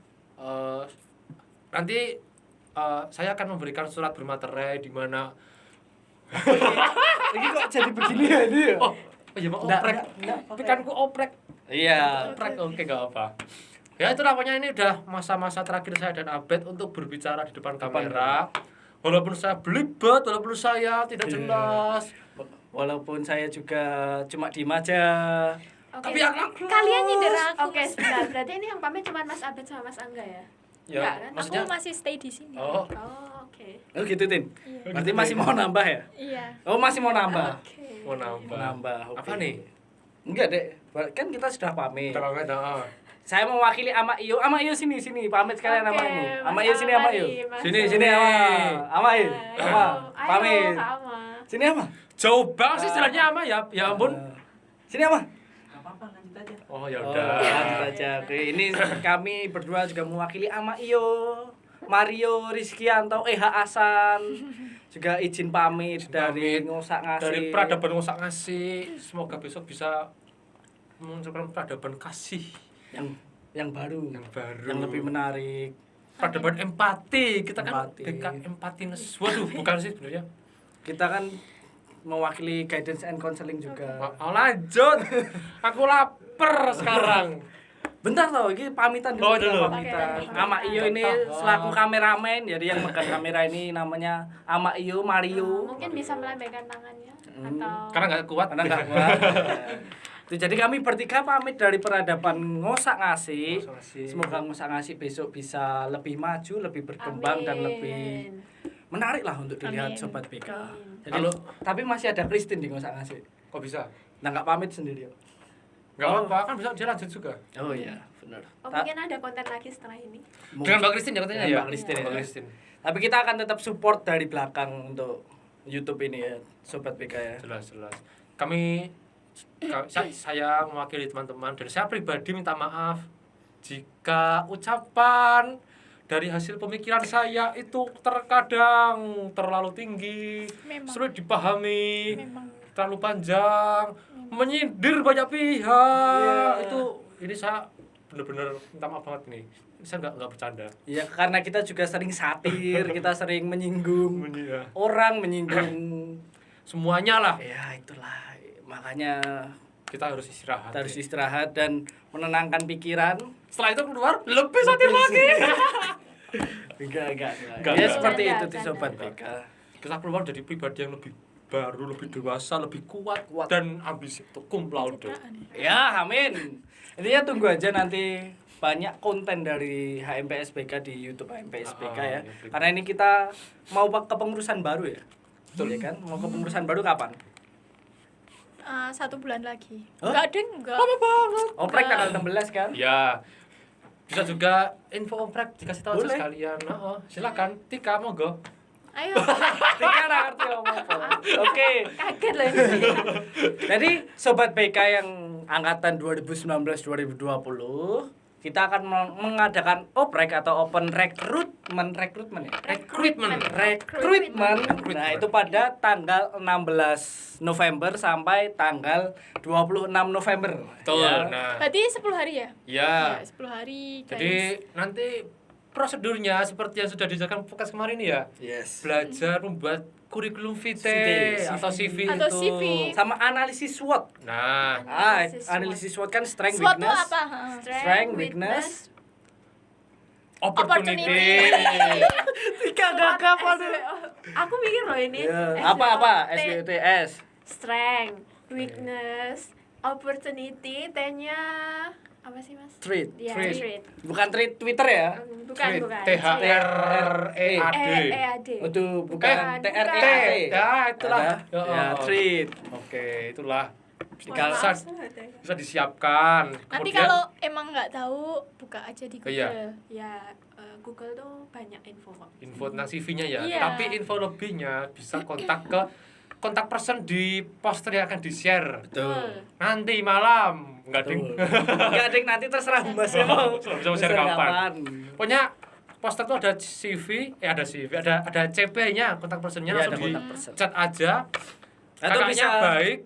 Nanti saya akan memberikan surat bermaterai di mana Ini kok jadi begini ya ini ya? oh iya mau Nggak, oprek. nggak, Pikanku oprek. Iya. Oprek oke enggak apa. Ya itu namanya ini udah masa-masa terakhir saya dan Abed untuk berbicara di depan kamera. Walaupun saya belibet, walaupun saya tidak Iya. jelas. Walaupun saya juga cuma diem aja. Oke. Tapi aku Kalian nyindir aku. Oke, sebentar. Berarti ini yang pamit cuma Mas Abed sama Mas Angga ya? ya, Enggak, kan? maksudnya Aku masih stay di sini. oh Oh, oke. Oh gitu Tin. Iya. Berarti masih mau nambah ya? Iya. Oh masih mau nambah. Oke. mau nambah. Nambah. oke. Apa nih? Enggak dek. Kan kita sudah pamit. Kita pamit, Saya mewakili Ama Iyo. Ama Iyo sini pamit sekalian Oke, sama Iyo. Mas Ama Iyo sini Ama Iyo. Mas Sini, Ama. sini. Ama Iyo. Ama. Ayo, Pamit. Kak Ama. Sini Ama. Jauh banget sih jalannya ama ya. Ya ampun. Sini Ama. Oh ya Oh, udah. lanjut aja. Oke, ini kami berdua juga mewakili Ama Iyo, Mario, Rizkyanto, Hasan. Juga izin pamit dari ngosak ngasih. Dari peradaban ngosak ngasih. Semoga besok bisa memunculkan peradaban kasih yang baru, yang baru. yang lebih menarik. Peradaban empati. Kita kan Empati. BK empatiness. Waduh, bukan sih sebenarnya. Kita kan mewakili guidance and counseling juga. Oh, lanjut. Aku lapar sekarang. Bentar loh, ini pamitan Oh, kita dulu. pamitan. Oke. Ama Iyo ini selaku kameramen, jadi yang megang kamera ini namanya Ama Iyo Mario. Mungkin bisa melambaikan tangannya Hmm. atau Karena nggak kuat. Karena nggak kuat. Itu jadi kami bertiga pamit dari peradaban ngosak ngasih. Ngosak ngasih. Semoga ngosak ngasih besok bisa lebih maju, lebih berkembang dan lebih menarik lah untuk dilihat Amin. sobat BK. Amin. Jadi, Kalau- tapi masih ada Christine di ngosak ngasih. Kok bisa? Nah nggak pamit sendiri. Enggak apa-apa, kan bisa dia lanjut juga. Oh iya, benar. Mungkin ada konten lagi setelah ini. Dengan Mbak Christine ya katanya Iya, ya. Mbak Christine, Mbak ya. Christine. Tapi kita akan tetap support dari belakang untuk YouTube ini ya, Sobat BK ya. Jelas. Saya mewakili teman-teman dan saya pribadi minta maaf jika ucapan dari hasil pemikiran saya itu terkadang terlalu tinggi, Memang. sulit dipahami, Memang. terlalu panjang, menyindir banyak pihak. Iya. Itu ini saya benar-benar minta maaf banget nih. Saya nggak bercanda. Ya karena kita juga sering satir, kita sering menyinggung Iya. orang, menyinggung Semuanya lah. ya itulah. Makanya Kita harus istirahat. kita harus istirahat dan menenangkan pikiran. Setelah itu keluar lebih satir lagi. Enggak. Enggak, Ya enggak. seperti itu Canda, tuh canda. Sobat BK. Kita keluar dari pribadi yang lebih baru, lebih dewasa, lebih kuat, Kuat. dan ambisi untuk cum laude. Pencitraan. Ya, amin. Intinya tunggu aja nanti banyak konten dari HMPSBK di YouTube HMPSBK ya. iya. Karena ini kita mau kepengurusan baru ya. Betul ya kan? Mau kepengurusan baru kapan? 1 bulan lagi. Hah? Enggak, Ding, enggak. Oprek tanggal 16 kan? Ya, bisa juga info oprek dikasih tahu aja Boleh. sekalian. Silakan, Tika monggo. Ayo. Tika nggak ngerti apa-apa. Oke. Kaget loh ini. Jadi Sobat BK yang angkatan 2019-2020 kita akan mengadakan oprek atau open rekrutmen ya. Rekrutmen. Nah, itu pada tanggal 16 November sampai tanggal 26 November. Betul. Ya. Nah, Berarti 10 hari ya? ya. Ya, 10 hari, guys. Jadi nanti prosedurnya seperti yang sudah dijelaskan podcast kemarin ya. Yes. Belajar membuat kurikulum vitae CV. atau CV Atau itu. CV. Sama analisis SWOT. Nah, Analisis SWOT kan strength, SWOT tuh weakness. apa? Strength, weakness. opportunity. Tiga gagap Aku mikir loh ini. Apa SWOT. SWOTS. Strength, weakness, opportunity, T-nya apa sih Mas? Treat. Ya, Treat. treat. Bukan treat Twitter ya. Bukan. THREAD. EAD. Itu bukan Bukan. TREAT. Ya, itulah. Ya, treat. Oke, itulah. Tinggal Bisa, bisa disiapkan. Nanti Kemudian- kalau emang nggak tahu, buka aja di Google. Iya. Ya, Google tuh banyak info kok. info tentang CV-nya ya. Iya. Tapi info lebihnya bisa kontak person di poster yang akan di-share. Betul. Nanti malam. Enggak ding. Enggak, Ding, nanti terserah Mas ya. Bisa share kapan. Pokoknya poster tuh ada CV, ada CP-nya, kontak personnya Iya, langsung ada di kontak person. chat aja. Atau Kakaknya bisa baik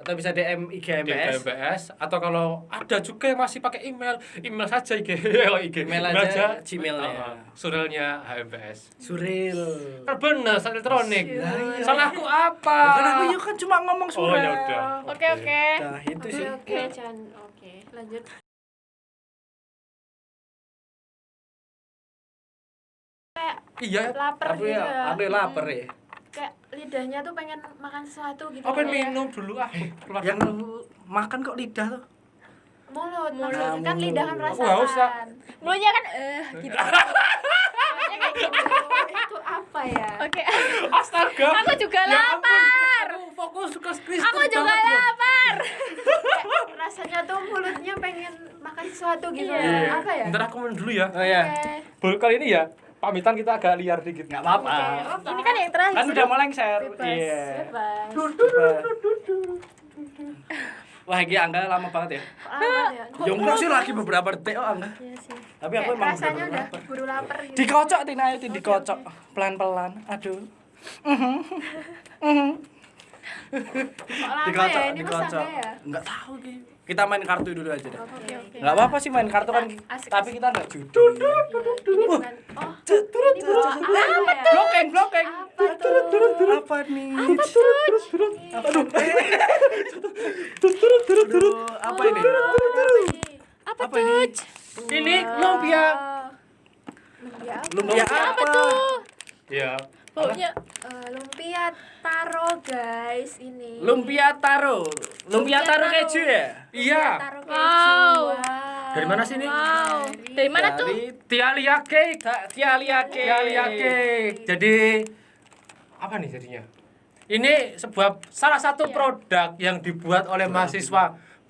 atau bisa DM IG di MPS. MPS atau kalau ada juga yang masih pakai email saja IG. Email aja, Gmail-nya. Surelnya HMPS. Suril. Kan bener, elektronik. Surel. Salahku apa? Kan aku yuk kan cuma ngomong Oh suril. ya udah. Oke, oke. Nah, itu sih. Oke, jangan. Oke, lanjut. Kayak Iya. lapar Aku gitu ya, aku lapar ya. Kayak lidahnya tuh pengen makan sesuatu gitu. Apa Kayak minum dulu ah? Keluar. Yang makan kok lidah tuh. mulut, Mulut. maksudnya kan lidah kan Aku haus, ah. merasakan. Mulutnya kan gitu. Mulutnya kayak gitu. Itu apa ya? Oke. Astaga. Aku juga Ya ampun. lapar. Aku fokus ke Kristen Aku juga banget loh. lapar. Kayak rasanya tuh mulutnya pengen makan sesuatu gitu. Iya. Apa ya? Ntar aku minum dulu ya. Oh ya. Oke. Kali ini ya, pamitan kita agak liar dikit. Enggak apa-apa. Oke, Ini kan yang terakhir. Kan udah mulai share. Bebas. Iya. Bebas. Wah, ini Angga lama banget ya. Lama ya. Yang enggak sih lagi beberapa detik oh Angga. Iya sih. Tapi aku Kayak emang rasanya bener-bener udah lapar. buru lapar gitu. Dikocok Tina itu dikocok pelan-pelan. Aduh. Kok lama Dikocok, ya? Ini Mas dikocok. Angga ya? Enggak tahu Ki. Kita main kartu dulu aja deh. Oke, oke. Enggak apa-apa sih main kartu kan, Asik, tapi asik. kita enggak judi. Ini bukan. Oh, ini bukan apa ya? Blokeng. Apa tuh? Apa nih? Aduh. Aduh, apa ini? Apa Apa ini? tuh? Ini lumpia. Lumpia apa? Lumpia Apa apa? tuh? Iya. Baunya Lumpia taro guys ini. Lumpia taro. Lumpia taro keju ya? Iya. Taro keju. Wow. Dari mana sih ini? wow. Dari mana tuh? Dari Tialia Cake. Tialia Cake. Tialia Cake. Jadi apa nih jadinya? Ini salah satu Iya. produk yang dibuat oleh mahasiswa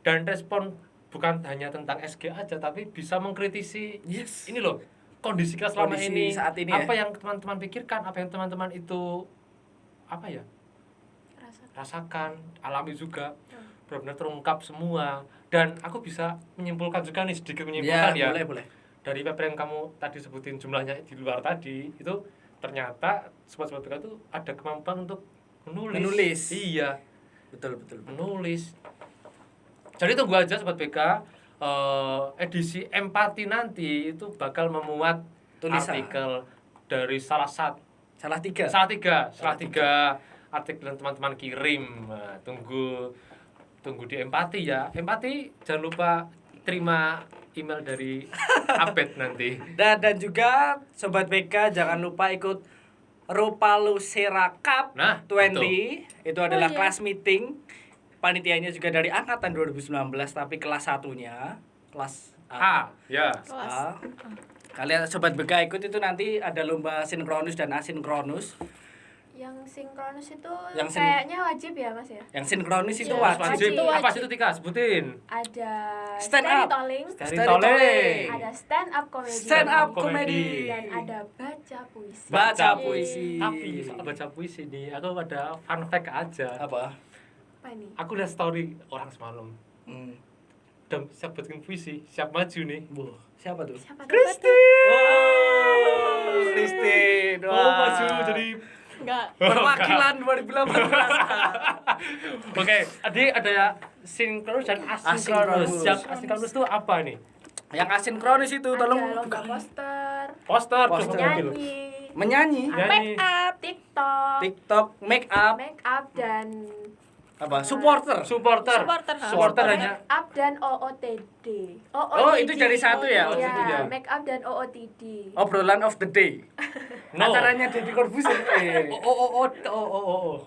dan respon bukan hanya tentang SG aja tapi bisa mengkritisi Yes. ini loh kondisi kita selama Kondisi ini, saat ini apa ya. yang teman-teman pikirkan, apa yang teman-teman itu apa ya rasakan, alami juga, benar-benar terungkap semua. Dan aku bisa menyimpulkan juga nih, sedikit menyimpulkan ya, boleh. dari paper yang kamu tadi sebutin jumlahnya di luar tadi, itu ternyata sobat-sobat BK itu ada kemampuan untuk menulis. Iya, Betul. menulis. Jadi tunggu aja sobat BK, edisi empati nanti itu bakal memuat Tulisan. artikel dari salah tiga artikel yang teman-teman kirim. Nah, tunggu di empati ya. Empati jangan lupa terima email dari Abed nanti. Dan juga sobat BK jangan lupa ikut Ropalosera Cup Nah, 20. Itu adalah iya. kelas meeting. Panitianya juga dari angkatan 2019 tapi kelas 1-nya, kelas A. Ya. Kelas. A. Kalian sobat BK ikut itu nanti ada lomba sinkronus dan asinkronus. Yang sinkronus itu Yang kayaknya wajib ya Mas ya. Yang sinkronus itu Iya, wajib. Wajib. Itu Apa wajib. sih itu Tika? Sebutin. Ada Stand up. storytelling, Storytelling. ada stand up comedy, Stand up Comedy. comedy. dan ada baca puisi. Baca Iya. puisi. Tapi soal baca puisi nih, aku ada fun fact aja. Apa? Apa ini? Aku lihat story orang semalam. Dan siap bikin puisi, siap maju nih. Siapa tuh? Siapa tuh? Kristi. Christine. Oh, maju jadi. Enggak. Perwakilan 2018. Oke, tadi ada sinkronus dan asinkronus. Asinkronus. Yang asinkronus itu apa nih? Yang asinkronus itu tolong Ada lomba poster, Poster, Poster. coba ambil. nyanyi, menyanyi, Nyanyi. Make up. TikTok, TikTok, make up, make up dan apa? Supporter. Supporter. Supporter, hanya make up dan OOTD. Oh, itu dari satu ya? Oh, Ya, itu ya. make up dan OOTD. Obrolan of the day. No. Acaranya Deddy Corbuzier. Oh.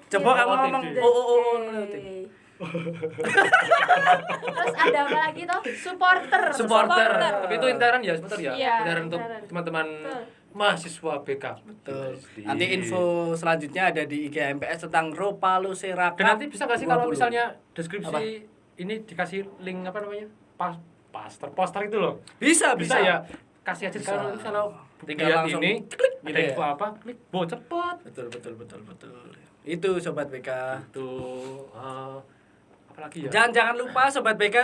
Coba kamu OOTD. ngomong OOTD. Terus ada apa lagi toh? Supporter. Supporter. Tapi itu intern ya, sebentar ya. Iya, Intern untuk intern. teman-teman Betul. mahasiswa BK. Betul. Nanti info selanjutnya ada di IG MPS tentang Ropalosera Cup. Dan nanti bisa kasih kalau 20. misalnya deskripsi Apa? ini dikasih link apa namanya? Poster itu loh. Bisa Ya. Kasih aja Bisa. kalau Tinggal lihat langsung ini klik ada gitu ya. info apa, klik. Cepet. Betul. Itu sobat BK. Itu apa lagi ya? Jangan lupa sobat BK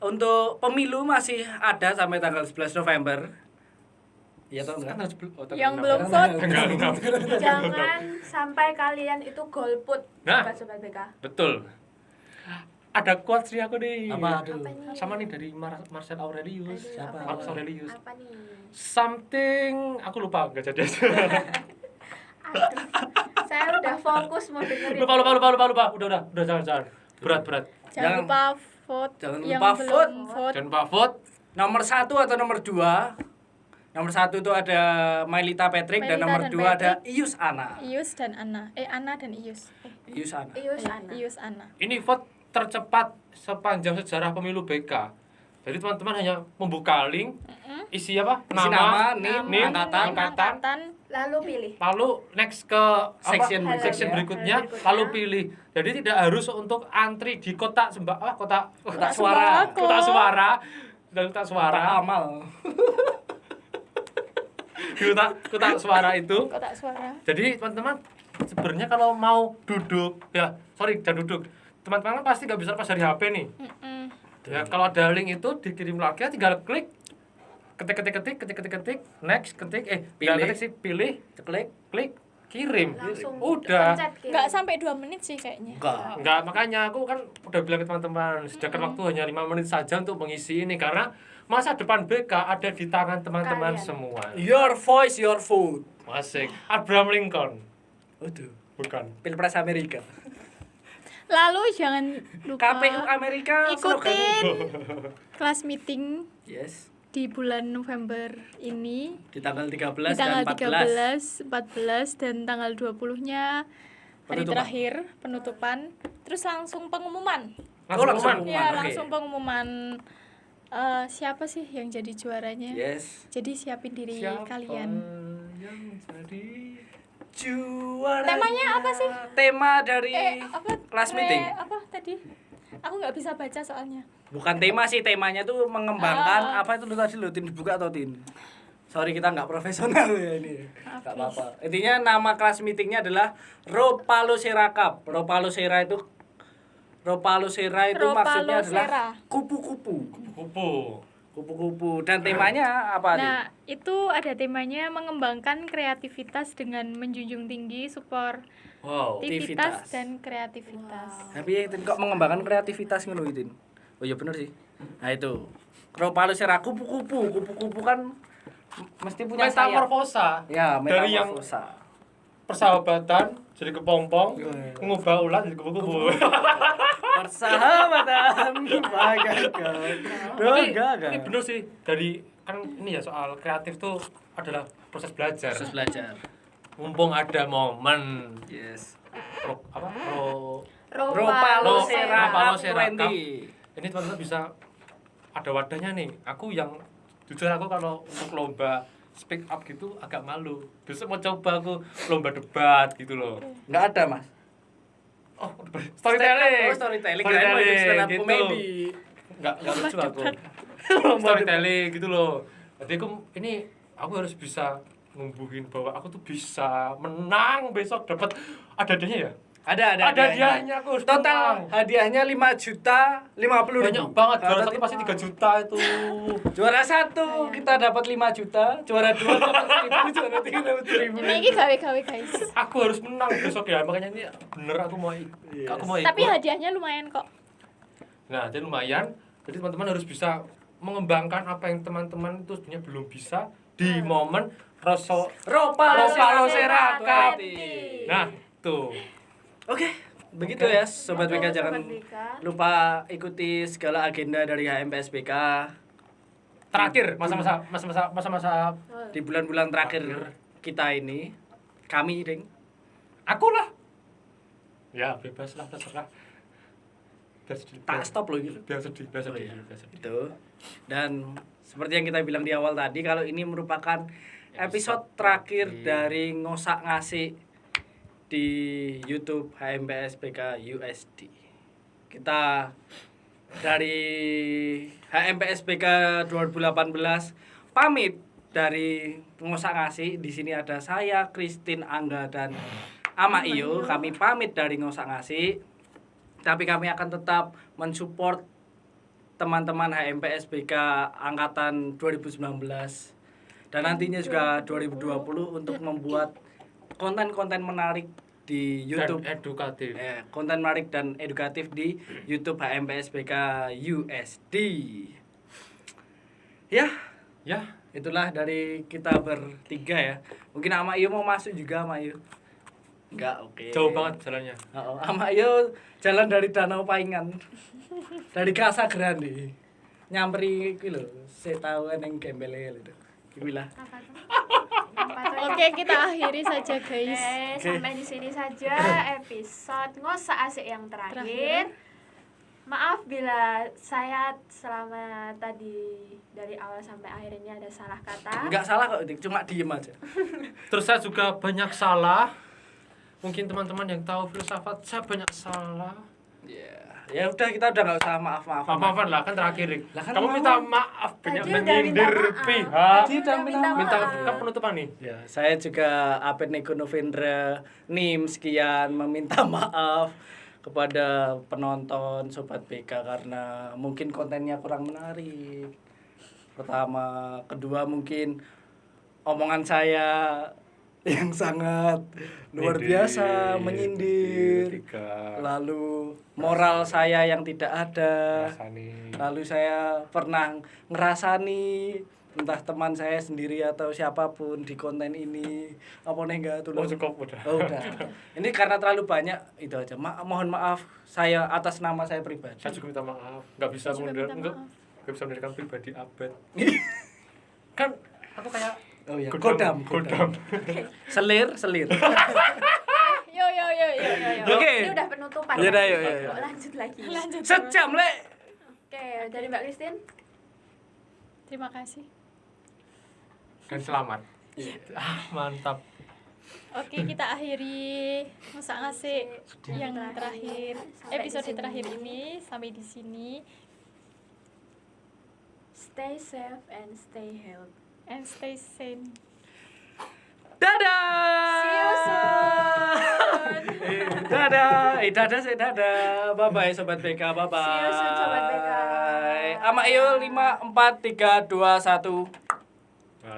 untuk pemilu masih ada sampai tanggal 11 November. Iya toh enggak? Yang belum vote. Tanggal 6. Jangan sampai kalian itu golput, Nah. sobat BK. Betul. Ada quotes nih aku nih. Apa? Aduh. Apa nih? Sama nih dari Marcel Aurelius. Aduh, Siapa? apa Marcus nih? Aurelius. Apa nih? Something aku lupa enggak jadi. Aduh, saya udah fokus mau dengerin. lupa. Udah jangan. Berat. Jangan Jangan- lupa vote. jangan yang lupa belum vote. vote. Jangan lupa vote. Nomor 1 atau nomor 2? Nomor 1 itu ada Mailita Patrick dan Mailita nomor dan 2 ada Patrick. Ius Ana. Ius dan Ana. Ana dan Ius. Ius Ana. Ius Ana. Ius Ana. Ini vote tercepat sepanjang sejarah pemilu BK. Jadi teman-teman hanya membuka link, isi apa? Isi nama, Nama, NIM, angkatan. angkatan. Lalu pilih. Lalu next ke Section apa? Section berikutnya. berikutnya, lalu pilih. Jadi tidak harus untuk antri di kotak kotak suara. sembako. kotak suara Amal. di kotak suara itu. Kotak suara. Jadi teman-teman sebenarnya kalau mau duduk jangan duduk. Teman-teman pasti nggak bisa lepas dari HP nih. Ya kalau ada link itu dikirim lagi, tinggal klik, ketik, next, pilih, klik, kirim. Langsung Udah. pencet kirim. Nggak sampai 2 menit sih kayaknya. Enggak, makanya aku kan udah bilang ke teman-teman, sediakan waktu hanya 5 menit saja untuk mengisi ini karena masa depan BK ada di tangan teman-teman Kalian. semua. Your voice, your vote. Asik. Abraham Lincoln. Waduh. Bukan. Pilpres Amerika. Lalu jangan lupa KPU Amerika. ikutin kelas meeting Yes. di bulan November ini Di tanggal 13 di tanggal dan 14. 14 dan tanggal 20-nya hari Penutupan. terakhir penutupan. Terus langsung pengumuman. Langsung Ya, oke. langsung pengumuman siapa sih yang jadi juaranya. Yes. Jadi siapin diri Siapa kalian. yang jadi juara. Temanya apa sih? Tema dari apa kelas meeting. apa tadi? Aku nggak bisa baca soalnya. Bukan tema sih, temanya tuh mengembangkan apa itu lu tadi lu Tin dibuka atau Tin? Sorry kita nggak profesional ya ini. Nggak apa-apa. Intinya nama kelas meetingnya adalah Ropalosera Cup. Ropalosera itu maksudnya adalah Ropalosera. kupu-kupu. Kupu. Kupu-kupu. Dan temanya apa nih? Nah, itu ada temanya mengembangkan kreativitas dengan menjunjung tinggi Wow. sportivitas Aktivitas. dan kreativitas. Tapi ya Tin kok mengembangkan kreativitas ngono iki Tin. Oh iya bener sih. Nah itu. Ropalosera kupu-kupu. Kupu-kupu kan mesti punya sayap. Metamorfosa. Ya, Dari yang metamorfosa. persahabatan jadi kepompong, mengubah ulat jadi kupu-kupu. Persahabatan bagaikan roga. Ini bener sih, dari kan ini ya soal kreatif tuh adalah proses belajar. Proses belajar. Mumpung ada momen Yes. Ropalosera Ropalosera Cup Cup. 20. Ini teman-teman bisa ada wadahnya nih. Aku jujur aku kalau untuk lomba speak up gitu agak malu. Besok mau coba aku lomba debat gitu loh. Enggak ada, Mas. Oh, storytelling. Storytelling. Kirain mau ikut stand up gitu. comedy. Enggak lucu aku. Storytelling gitu loh. Jadi aku harus bisa numbuhin bahwa aku tuh bisa menang besok dapat ada hadiahnya ya. Ada hadiahnya aku harus total menang. hadiahnya 5.050.000. Banyak banget, juara satu pasti 3 juta itu. Juara 1 kita dapat 5 juta, juara 2 dapat 1.000, juara 3 dapat 1.000. Ini gawe-gawe guys. Aku harus menang besok ya, makanya ini bener aku mau ikut. Tapi hadiahnya lumayan kok. Nah, jadi lumayan. Jadi teman-teman harus bisa mengembangkan apa yang teman-teman itu sebenarnya belum bisa di momen Ropalosera Cup. Nah, tuh. Oke, begitu ya Sobat BK, jangan Sobat BK. lupa ikuti segala agenda dari HMPSBK Terakhir masa-masa di bulan-bulan terakhir kita ini. Kami, Ding. aku lah. Ya, bebas lah, terserah. Biar sedih. Tak stop loh gitu. Biar sedih. Oh, iya. Itu. Dan seperti yang kita bilang di awal tadi, kalau ini merupakan episode terakhir dari ngosak ngasih di YouTube HMPSBK USD. Kita dari HMPSBK 2018 pamit dari ngosak ngasih. Di sini ada saya, Christine, Angga, dan Ama Iyo. Kami pamit dari ngosak ngasih. Tapi kami akan tetap mensupport teman-teman HMPSBK angkatan 2019 dan nantinya juga 2020 untuk membuat konten-konten menarik di YouTube Dan edukatif. konten menarik dan edukatif di YouTube HMPSBK USD. Ya, itulah dari kita bertiga ya. Mungkin Ama Iyo mau masuk juga, Ama Iyo. Enggak, oke. Jauh banget jalannya. Ama Iyo jalan dari Danau Paingan. Dari Casa Grande. Nyamperi iki lho, sik tau ning Gembel itu. Iki lah. Oke, kita akhiri saja guys. Sampai di sini saja episode ngosak asik yang terakhir. Maaf bila saya selama tadi dari awal sampai akhir ini ada salah kata. Enggak salah kok, Dik. Cuma diem aja. Terus saya juga banyak salah. Mungkin teman-teman yang tahu filsafat saya banyak salah. Ya udah, kita udah enggak usah maaf-maafan. Maafan lah, kan terakhir. Lah kan Kamu mau. minta maaf banyak Tadi udah minta menyindir maaf. pihak. Tadi udah Minta maaf. kan penutupan nih. Ya, saya juga Apet Neko Novendra Nim sekian meminta maaf kepada penonton Sobat BK karena mungkin kontennya kurang menarik. Pertama, kedua mungkin omongan saya yang sangat luar biasa menyindir. Tiga. Lalu moral saya yang tidak ada. Rasani. Lalu saya pernah ngerasani entah teman saya sendiri atau siapapun di konten ini apa nih enggak tuh. Oh, cukup udah. Oh, udah. Ini karena terlalu banyak itu aja. Mohon maaf saya atas nama saya pribadi. Saya juga minta maaf. Enggak bisa Saya juga mundur, minta enggak bisa menjadikan pribadi Abed. Kan aku kayak Oh iya, godam. Selir. Yo. Oke. Ini udah penutupan. Iya ya? dah, yuk. Kok lanjut lagi. Lanjut. Sejam, Lek. Oke, dari Mbak Christine. Terima kasih. Dan selamat. Mantap. Oke, kita akhiri Ngosak Ngasik yang terakhir, Sampai di episode sini. terakhir ini sampai di sini. Stay safe and stay healthy. And stay sane. Dadah. See you soon. Dadah sih dadah. Bye bye sobat BK. Bye bye. See you soon, Sobat BK. Ama Iyo 5 4 3 2 1.